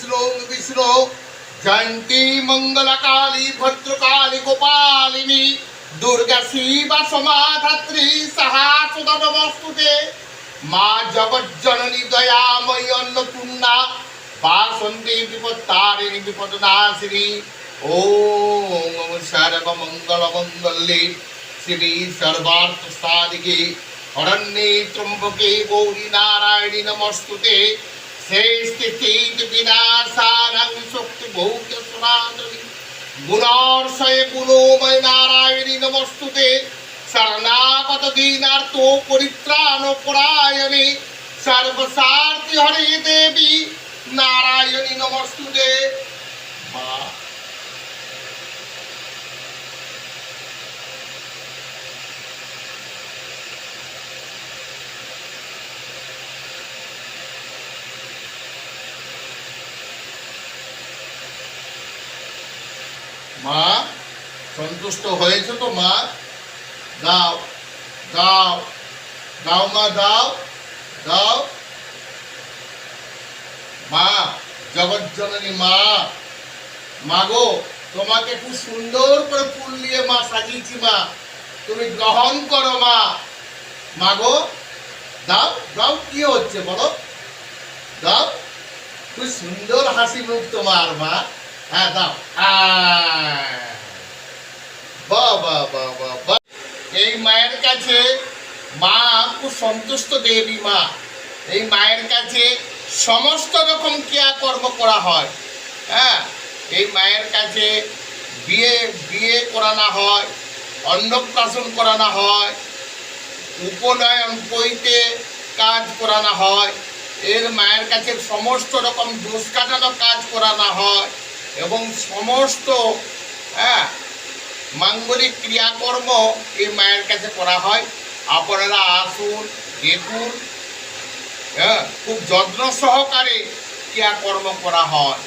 विष्णु विष्णु जयंती मंगलकाली भद्रकाली गोपालिनी दुर्गा शिवा समाधात्री सहा सुदा नमस्तुते मा जगज्जननी दयामयी अन्नपूर्णा वासन्ती विपत्तारिणी विपदनाशिनी ओम सर्वमंगलमंगले श्री सर्वार्थ साधिके शरण्ये त्र्यंबके गौरी नारायणी नमस्तुते श्रेष्ठित विनाशानं शक्ति भौत सनातनी गुणार्षय गुणोमय नारायणी नमस्तुते शरणागत दीनार्तो परित्राण परायणे सर्वसार्थी हरे देवी नारायणी नमस्तुते। মা সন্তুষ্ট হয়েছে তো মা? দাও দাও দাও মা দাও দাও। মা জগজ্জননী মা, মাগো তোমাকে খুব সুন্দর করে ফুল দিয়ে মা সাজিয়েছি মা, তুমি গ্রহণ করো মা। মাগো দাও দাও, কি হচ্ছে বলো? দাও, খুব সুন্দর হাসি মুখ তোমার মা। হ্যাঁ দাও। এই মায়ের কাছে মা খুব সন্তুষ্ট দেবী মা। এই মায়ের কাছে সমস্ত রকম ক্রিয়াকর্ম করা হয়। হ্যাঁ, এই মায়ের কাছে বিয়ে করানো হয়, অন্নপ্রাশন করানো হয়, উপনয়ন পৈতে কাজ করানো হয়, এর মায়ের কাছে সমস্ত রকম দোষ কাটানো কাজ করানো হয় এবং সমস্ত মাঙ্গলিক ক্রিয়াকর্ম এই মায়ের কাছে করা হয়। আপনারা আসুন, দেখুন, খুব যত্ন সহকারে ক্রিয়াকর্ম করা হয়।